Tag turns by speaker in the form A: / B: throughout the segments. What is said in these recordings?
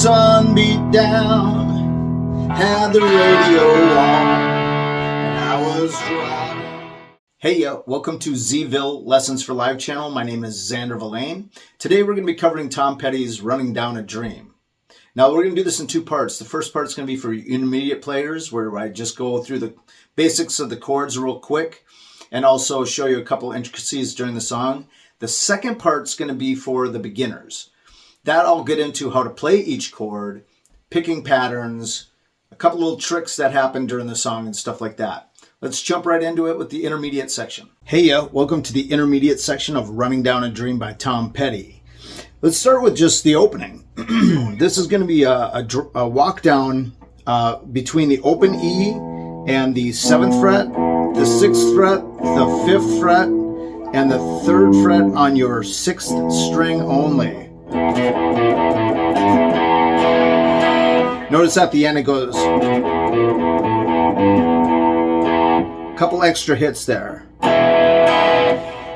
A: sun beat down, had the radio on, and I was driving. Hey, welcome to Zzzzz Lessons for Live channel. My name is Xander Villain. Today we're going to be covering Tom Petty's Running Down a Dream. Now we're going to do this in two parts. The first part is going to be for intermediate players, where I just go through the basics of the chords real quick and also show you a couple intricacies during the song. The second part is going to be for the beginners. That I'll get into how to play each chord, picking patterns, a couple little tricks that happen during the song and stuff like that. Let's jump right into it with the intermediate section. Hey, welcome to the intermediate section of Running Down a Dream by Tom Petty. Let's start with just the opening. This is going to be a walk down between the open E and the 7th fret, the 6th fret, the 5th fret, and the 3rd fret on your 6th string only. Notice at the end it goes a couple extra hits there.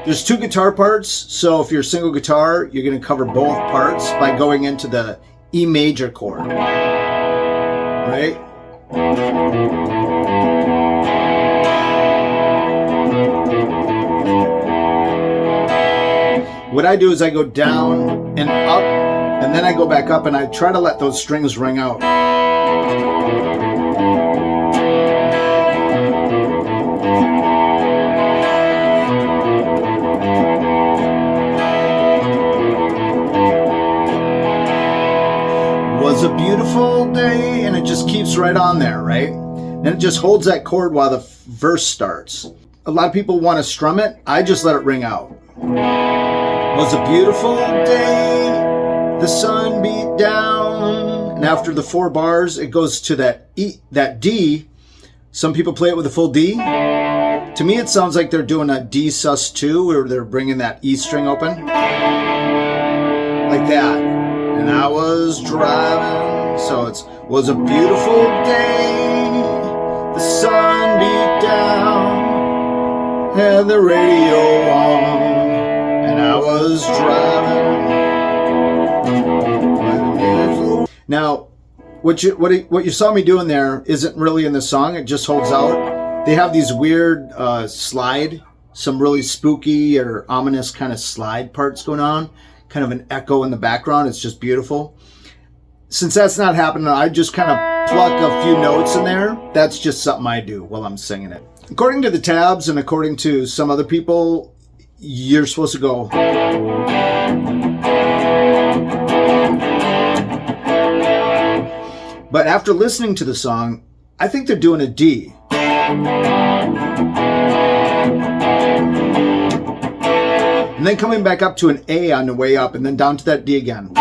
A: There's two guitar parts, so if you're single guitar, you're going to cover both parts by going into the E major chord, right? What I do is I go down and up, and then I go back up, and I try to let those strings ring out. Was a beautiful day, and it just keeps right on there, right? And it just holds that chord while the verse starts. A lot of people want to strum it. I just let it ring out. Was a beautiful day, the sun beat down, and after the 4 bars, it goes to that E, that D. Some people play it with a full D. To me, it sounds like they're doing a D sus2, where they're bringing that E string open, like that. And I was driving, so it was a beautiful day, the sun beat down, had the radio on, and I was driving. Now, what you saw me doing there isn't really in the song. It just holds out. They have these weird slide, some really spooky or ominous kind of slide parts going on. Kind of an echo in the background. It's just beautiful. Since that's not happening, I just kind of pluck a few notes in there. That's just something I do while I'm singing it. According to the tabs and according to some other people, you're supposed to go. But after listening to the song, I think they're doing a D. And then coming back up to an A on the way up, and then down to that D again.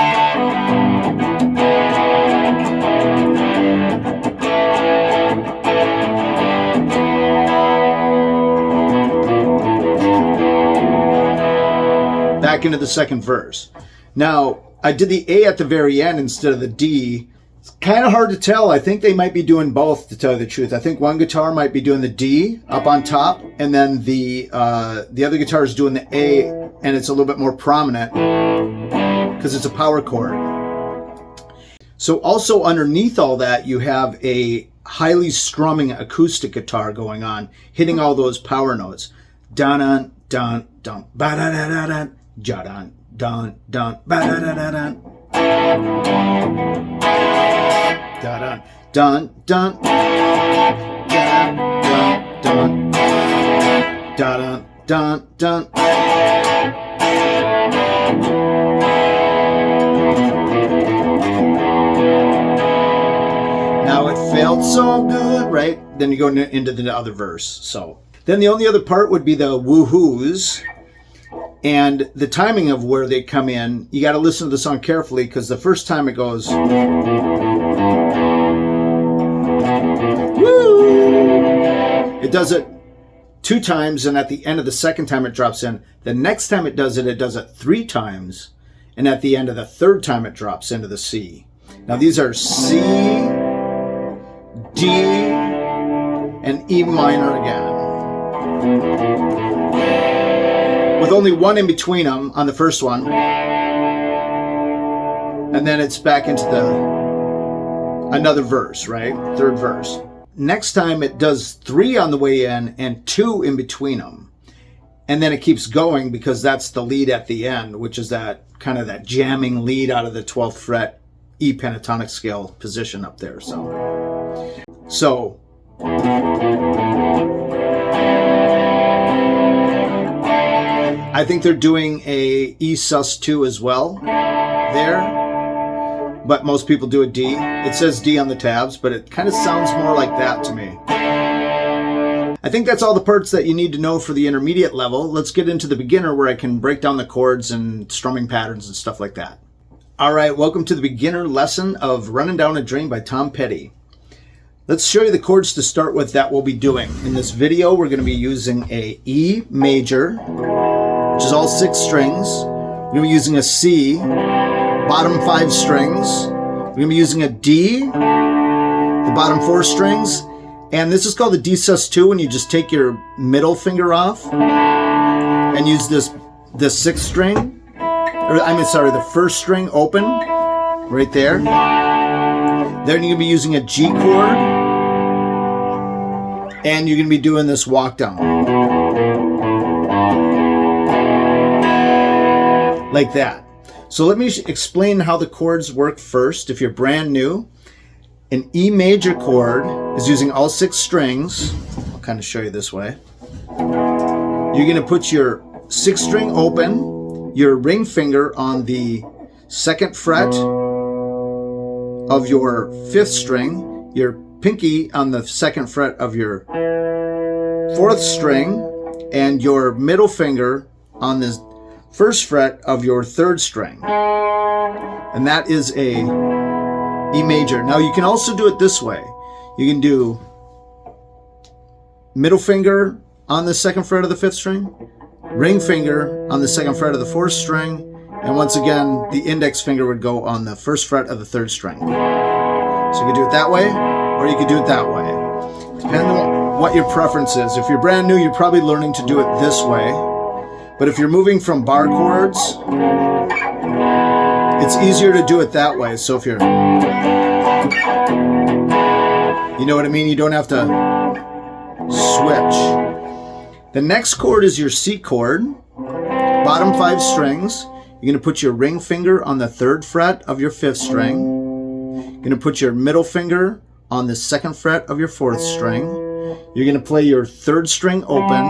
A: Back into the second verse. Now, I did the A at the very end instead of the D. It's kind of hard to tell. I think they might be doing both, to tell you the truth. I think one guitar might be doing the D up on top, and then the other guitar is doing the A, and it's a little bit more prominent because it's a power chord. So also underneath all that, you have a highly strumming acoustic guitar going on, hitting all those power notes. Dun dun dun ba da da da da, ja dun dun dun ba da da da da. Dun dun dun dun dun dun dun dun. Now it felt so good, right? Then you go into the other verse. So then the only other part would be the woohoos. And the timing of where they come in, you got to listen to the song carefully, because the first time it goes, woo! It does it 2 times, and at the end of the second time it drops in. The next time it does it 3 times, and at the end of the 3rd time it drops into the C. Now these are C, D, and E minor again, with only 1 in between them on the first one, and then it's back into the another verse, right? Third verse. Next time it does 3 on the way in and 2 in between them. And then it keeps going because that's the lead at the end, which is that kind of that jamming lead out of the 12th fret E pentatonic scale position up there. So I think they're doing a E sus2 as well there. But most people do a D. It says D on the tabs, but it kind of sounds more like that to me. I think that's all the parts that you need to know for the intermediate level. Let's get into the beginner where I can break down the chords and strumming patterns and stuff like that. All right, welcome to the beginner lesson of Running Down a Dream by Tom Petty. Let's show you the chords to start with that we'll be doing. In this video, we're going to be using a E major, which is all 6 strings. We're going to be using a C, bottom 5 strings. We're going to be using a D, the bottom 4 strings. And this is called the D sus2 when you just take your middle finger off and use this 6th string, or I mean, sorry, the 1st string open right there. Then you're going to be using a G chord and you're going to be doing this walk down like that. So let me explain how the chords work first. If you're brand new, an E major chord is using all 6 strings. I'll kind of show you this way. You're going to put your 6th string open, your ring finger on the 2nd fret of your 5th string, your pinky on the 2nd fret of your 4th string, and your middle finger on the 1st fret of your 3rd string. And that is a E major. Now you can also do it this way. You can do middle finger on the 2nd fret of the 5th string, ring finger on the 2nd fret of the 4th string, and once again the index finger would go on the 1st fret of the 3rd string. So you could do it that way, or you could do it that way. Depending on what your preference is. If you're brand new, you're probably learning to do it this way. But if you're moving from bar chords, it's easier to do it that way. So if you're, you know what I mean? You don't have to switch. The next chord is your C chord, bottom 5 strings. You're going to put your ring finger on the 3rd fret of your 5th string. You're going to put your middle finger on the 2nd fret of your 4th string. You're going to play your 3rd string open,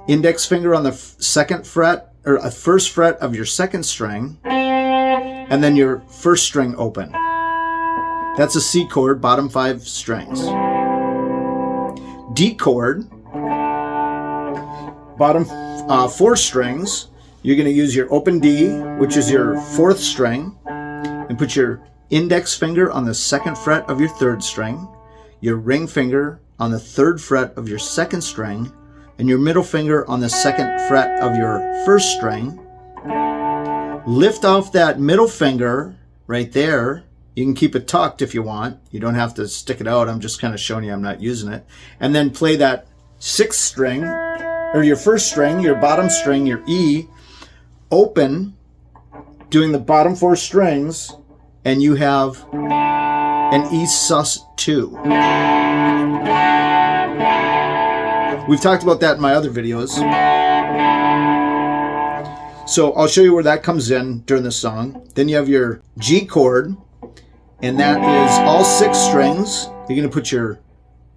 A: index finger on the 2nd fret, or 1st fret of your 2nd string, and then your 1st string open. That's a C chord, bottom 5 strings. D chord, bottom 4 strings. You're going to use your open D, which is your 4th string, and put your index finger on the 2nd fret of your 3rd string, your ring finger on the 3rd fret of your 2nd string, and your middle finger on the 2nd fret of your 1st string. Lift off that middle finger right there. You can keep it tucked if you want. You don't have to stick it out. I'm just kind of showing you I'm not using it. And then play that 6th string, or your 1st string, your bottom string, your E, open, doing the bottom 4 strings, and you have an E sus2. We've talked about that in my other videos. So I'll show you where that comes in during the song. Then you have your G chord, and that is all 6 strings. You're going to put your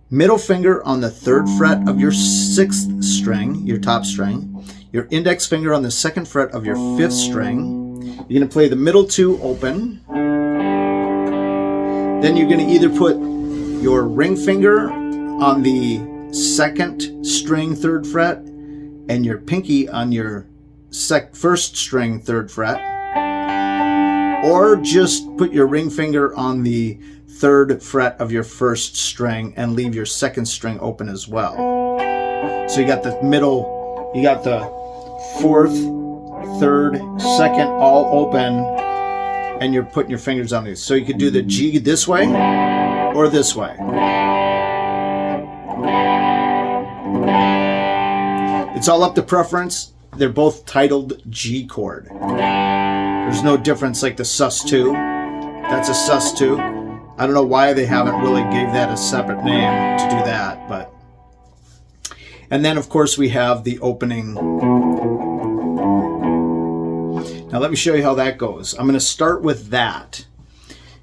A: middle finger on the 3rd fret of your 6th string, your top string, your index finger on the 2nd fret of your 5th string. You're going to play the middle 2 open. Then you're going to either put your ring finger on the 2nd string 3rd fret and your pinky on your 1st string 3rd fret, or just put your ring finger on the 3rd fret of your 1st string and leave your 2nd string open as well. So you got the middle, you got the 4th, 3rd, 2nd all open, and you're putting your fingers on these. So you could do the G this way or this way. It's all up to preference. They're both titled G chord. There's no difference like the sus2. That's a sus2. I don't know why they haven't really gave that a separate name to do that, but. And then, of course, we have the opening. Now, let me show you how that goes. I'm going to start with that,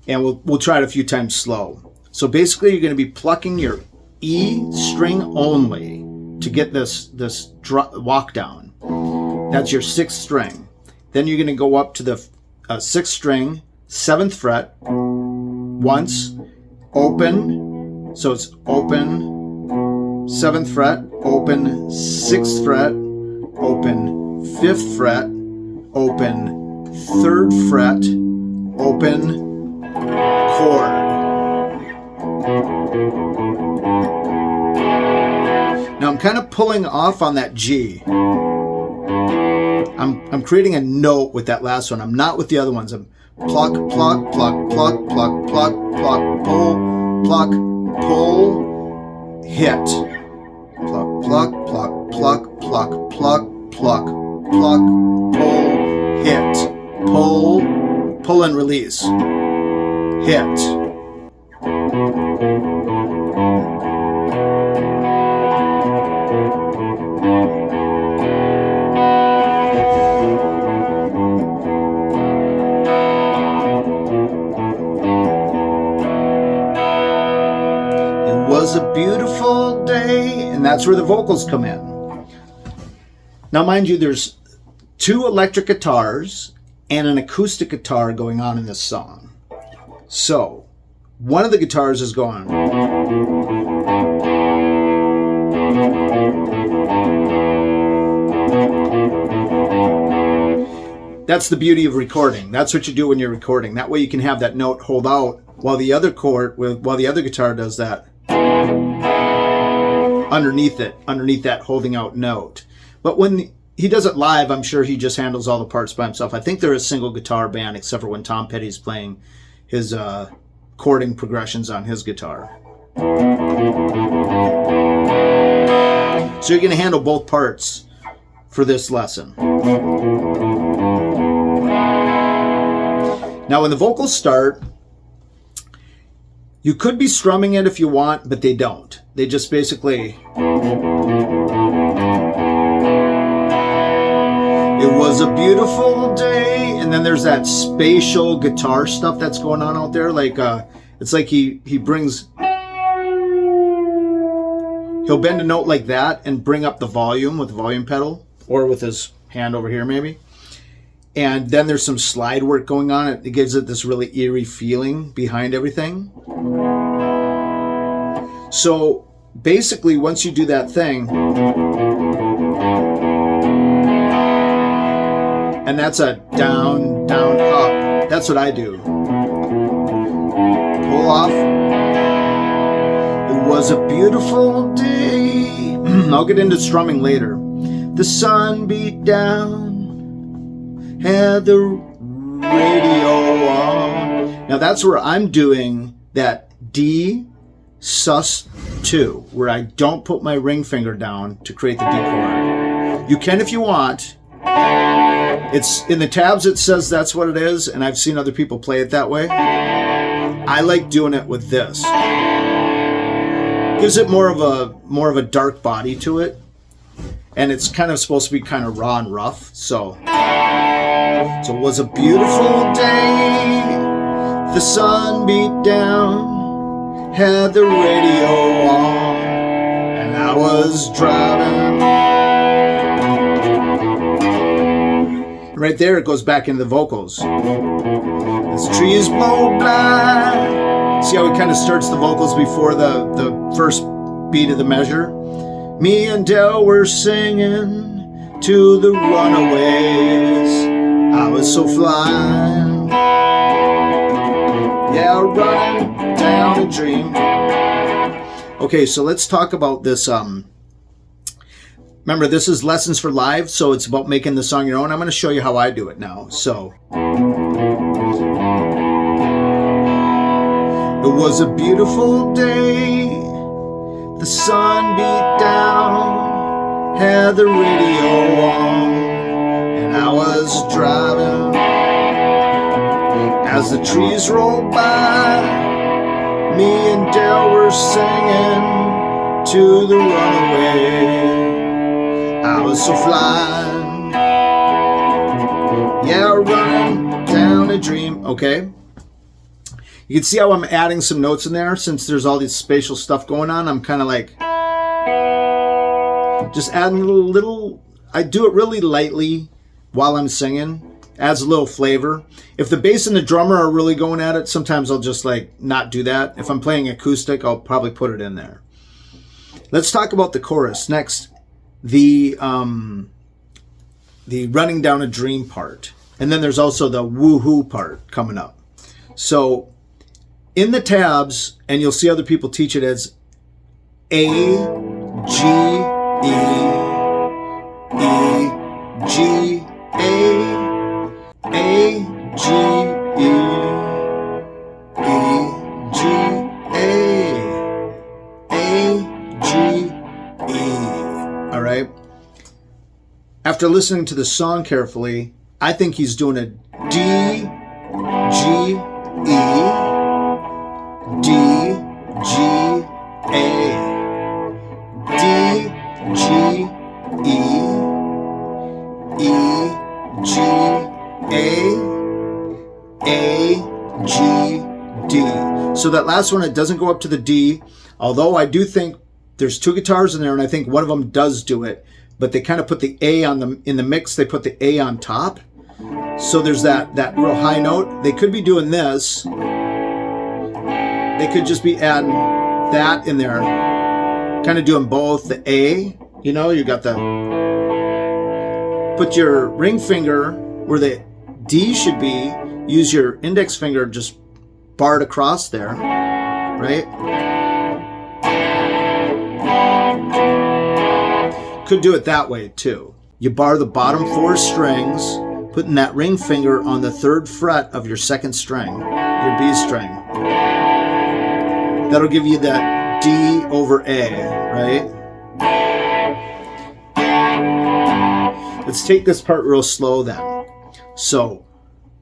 A: and we'll try it a few times slow. So basically, you're going to be plucking your E string only to get this walk down. That's your 6th string. Then you're going to go up to the 6th string, 7th fret, once, open. So it's open, 7th fret, open, 6th fret, open, 5th fret, open, 3rd fret, open, chord. Now I'm kind of pulling off on that G. I'm creating a note with that last one. I'm not with the other ones. I'm pluck, pluck, pluck, pluck, pluck, pluck, pluck, pull, hit. Pluck, pluck, pluck, pluck, pluck, pluck, pluck, pluck, pull, hit. Pull and release. Hit. Was a beautiful day, and that's where the vocals come in. Now, mind you, there's 2 electric guitars and an acoustic guitar going on in this song. So, one of the guitars is going. That's the beauty of recording. That's what you do when you're recording. That way you can have that note hold out while the other guitar does that. Underneath that holding out note. But when he does it live, I'm sure he just handles all the parts by himself. I think they're a single guitar band, except for when Tom Petty's playing his chording progressions on his guitar. So you're going to handle both parts for this lesson. Now when the vocals start, you could be strumming it if you want, but they don't. They just basically... It was a beautiful day, and then there's that spatial guitar stuff that's going on out there. Like it's like he brings... He'll bend a note like that and bring up the volume with the volume pedal, or with his hand over here maybe. And then there's some slide work going on. It gives it this really eerie feeling behind everything. So basically, once you do that thing, and that's a down, down, up. That's what I do. Pull off. It was a beautiful day. I'll get into strumming later. The sun beat down. Had the radio on. Now that's where I'm doing that D sus2, where I don't put my ring finger down to create the D chord. You can if you want. It's in the tabs, it says that's what it is, and I've seen other people play it that way. I like doing it with this. Gives it more of a dark body to it, and it's kind of supposed to be kind of raw and rough. So it was a beautiful day. The sun beat down, had the radio on, and I was driving. Right there, it goes back into the vocals. As trees blow by. See how it kind of starts the vocals before the first beat of the measure? Me and Del were singing to the runaways. I was so fly. Yeah, running down a dream. Okay, so let's talk about this. Remember, this is Lessons for Live, so it's about making the song your own. I'm going to show you how I do it now. So, it was a beautiful day. The sun beat down, had the radio on, and I was driving. As the trees rolled by, Me and Dale were singing to the runaway. I was so fly, yeah, running down a dream. Okay, you can see how I'm adding some notes in there since there's all this spatial stuff going on. I'm kind of like just adding a little. I do it really lightly while I'm singing. Adds a little flavor. If the bass and the drummer are really going at it, sometimes I'll just like not do that. If I'm playing acoustic, I'll probably put it in there. Let's talk about the chorus next. The running down a dream part. And then there's also the woohoo part coming up. So in the tabs, and you'll see other people teach it as A, G, E, E, G, A, A, G, E, E, G, A, A, G, E. All right? After listening to the song carefully, I think he's doing a D, G, E, D, G, A, D, G, E, E, G, A, G, D. So that last one, it doesn't go up to the D, although I do think there's two guitars in there, and I think one of them does do it, but they kind of put the A on the, in the mix, they put the A on top. So there's that real high note. They could be doing this. They could just be adding that in there, kind of doing both the A, you know, you got the, put your ring finger where the D should be, use your index finger just barred across there, right? Could do it that way too. You bar the bottom four strings, putting that ring finger on the third fret of your second string, your B string. That'll give you that D over A, right? Let's take this part real slow then. So,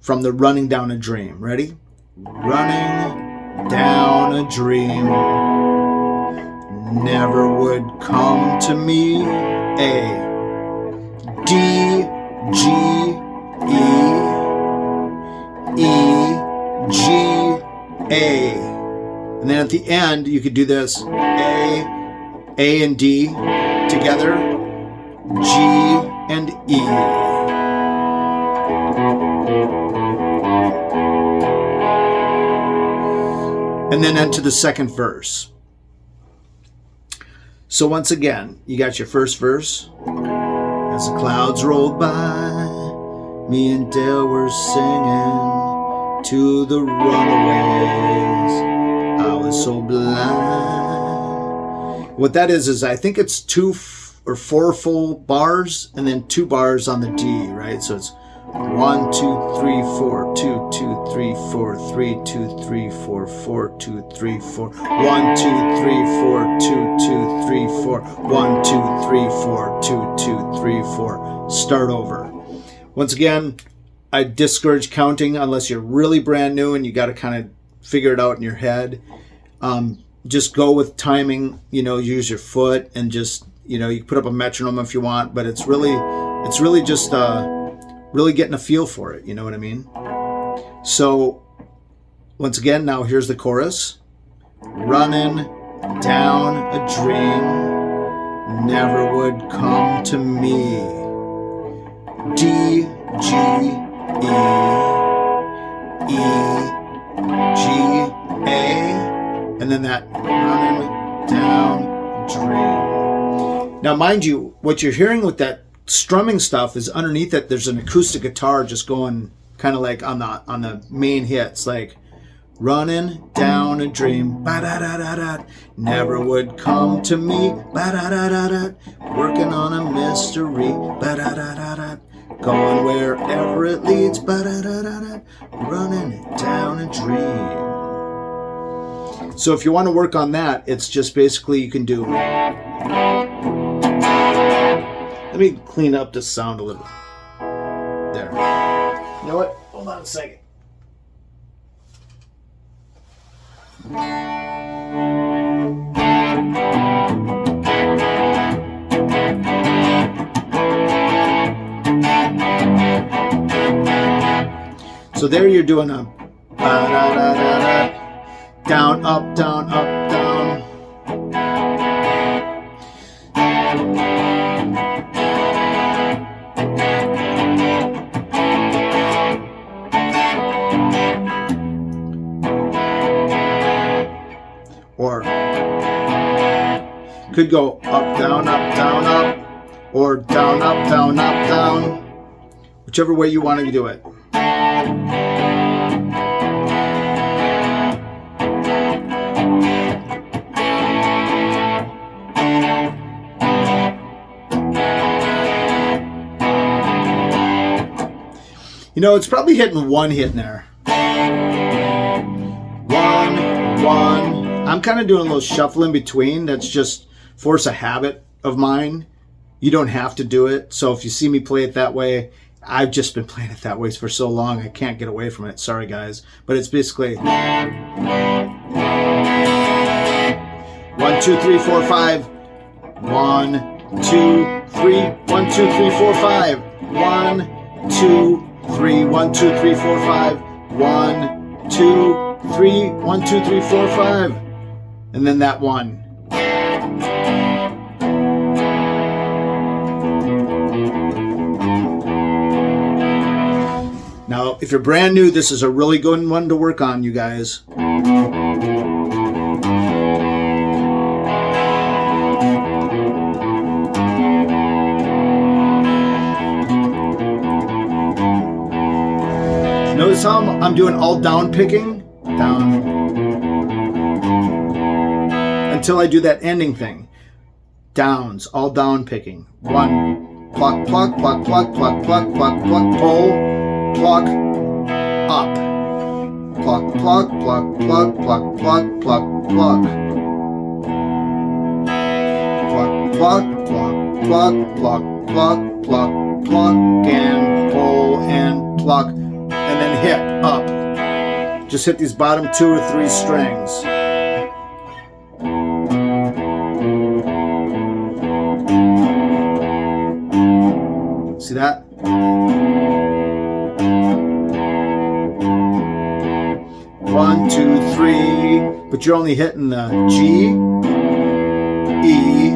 A: from the running down a dream. Ready? Running down a dream never would come to me. A, D, G, E, E, G, A. And then at the end, you could do this. A and D together. G and E. And then into the second verse. So once again, you got your first verse. As the clouds rolled by, me and Dale were singing to the runaways. I was so blind. What that is I think it's 2 or 4 full bars and then 2 bars on the D, right? So it's 1, 2, 3, 4, 2, 2, 3, 4, 3, 2, 3, 4, 4, 2, 3, 4, 1, 2, 3, 4, 2, 2, 3, 4, 1, 2, 3, 4, 2, 2, 3, 4. Start over. Once again, I discourage counting unless you're really brand new and you got to kind of figure it out in your head. Just go with timing, you know, use your foot and just, you know, you can put up a metronome if you want, but it's really just really getting a feel for it, you know what I mean? So once again, now here's the chorus. Running down a dream never would come to me. D, G, E, E, G, A, and then that running down a dream. Now mind you, what you're hearing with that strumming stuff is underneath it there's an acoustic guitar just going kind of like on the main hits, like running down a dream, ba-da-da-da-da, never would come to me, ba-da-da-da-da, working on a mystery, ba-da-da-da-da, going wherever it leads, ba-da-da-da-da, running down a dream. So if you want to work on that, it's just basically you can do. Let me clean up the sound a little. There. You know what? Hold on a second. So there you're doing a down, up, down, up, down. Or could go up, down, up, or down, up, down, down. Whichever way you want to do it. You know, it's probably hitting one hit in there. One. I'm kind of doing a little shuffle in between. That's just force a habit of mine. You don't have to do it. So if you see me play it that way, I've just been playing it that way for so long, I can't get away from it. Sorry, guys. But it's basically 1, 2, 3, 4, 5. 1, 2, 3. 1, 2, 3, 4, 5. 1, 2, 3. 1, 2, 3, 4, 5. 1, 2, 3. 1, 2, 3, 4, 5. And then that one. Now, if you're brand new, this is a really good one to work on, you guys. Notice how I'm doing all down picking? Down. Until I do that ending thing. Downs, all down picking. 1, pluck, pluck, pluck, pluck, pluck, pluck, pluck, pluck, pull. Pluck, up. Pluck, pluck, pluck, pluck, pluck, pluck, pluck, pluck. Pluck, pluck, pluck, pluck, pluck, pluck, pluck, pluck, and pull and pluck, and then hit up. Just hit these bottom 2 or 3 strings. See that? One, 2, 3, but you're only hitting the G, E,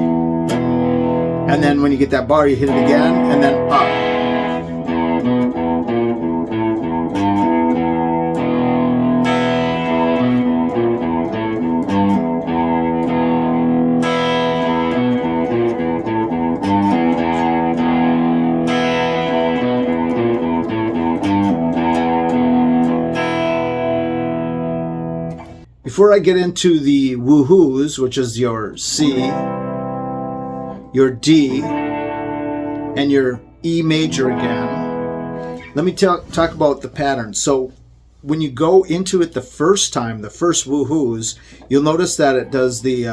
A: and then when you get that bar, you hit it again, and then up. Before I get into the woohoos, which is your C, your D, and your E major again, let me talk about the pattern. So when you go into it the first time, the first woohoos, you'll notice that it does the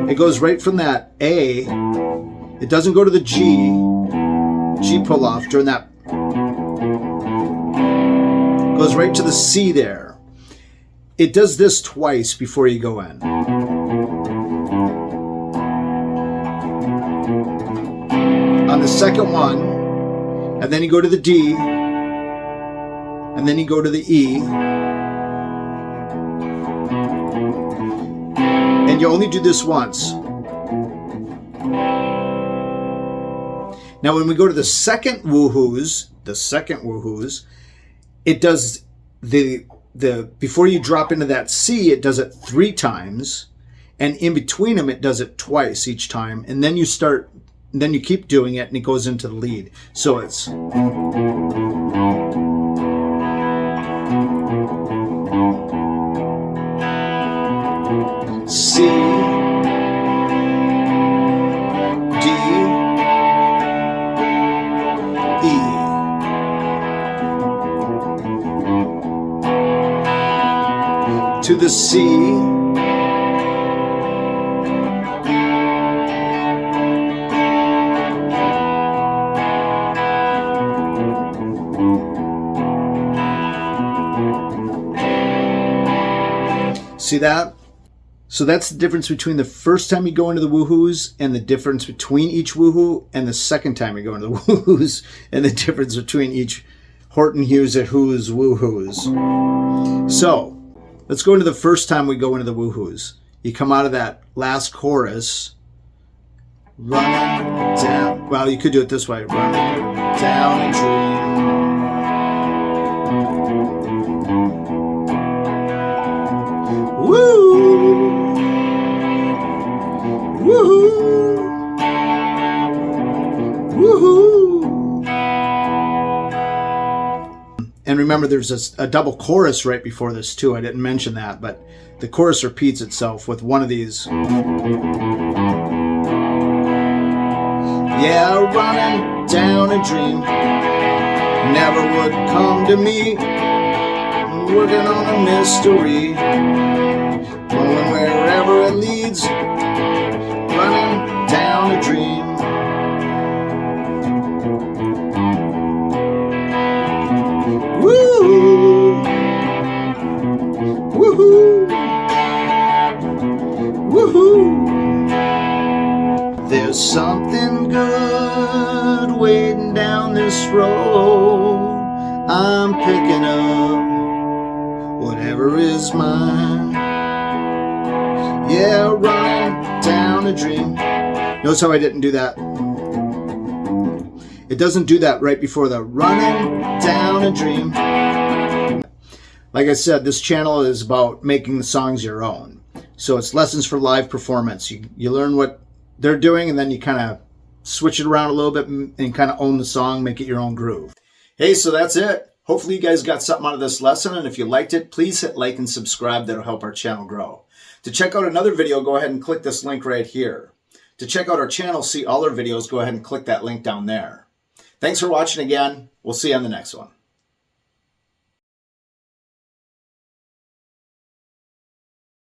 A: it goes right from that A. It doesn't go to the G pull off during that. Goes right to the C there. It does this twice before you go in. On the second one, and then you go to the D, and then you go to the E, and you only do this once. Now, when we go to the second woohoos, it does the before you drop into that C, it does it 3 times, and in between them, it does it twice each time, and then you keep doing it, and it goes into the lead. So it's C, D, E. To the C, see that? So that's the difference between the first time you go into the woohoos and the difference between each woohoo, and the second time you go into the woohoos and the difference between each Horton Hughes at Who's woohoos. So let's go into the first time we go into the woohoos. You come out of that last chorus, running down. Well, you could do it this way: running down a dream. Woo! Woohoo! Woohoo! And remember, there's a double chorus right before this too. I didn't mention that, but the chorus repeats itself with one of these. Yeah, running down a dream never would come to me. Working on a mystery, going wherever it leads. Running down a dream. Woo! Woohoo! Woohoo! There's something good waiting down this road. I'm picking up whatever is mine. Yeah, running down a dream. Notice how I didn't do that. It doesn't do that right before the running down a dream. Like I said, this channel is about making the songs your own. So it's lessons for live performance. You learn what they're doing, and then you kind of switch it around a little bit and kind of own the song, make it your own groove. Hey, so that's it. Hopefully you guys got something out of this lesson, and if you liked it, please hit like and subscribe. That'll help our channel grow. To check out another video, go ahead and click this link right here. To check out our channel, see all our videos, go ahead and click that link down there. Thanks for watching again. We'll see you on the next one.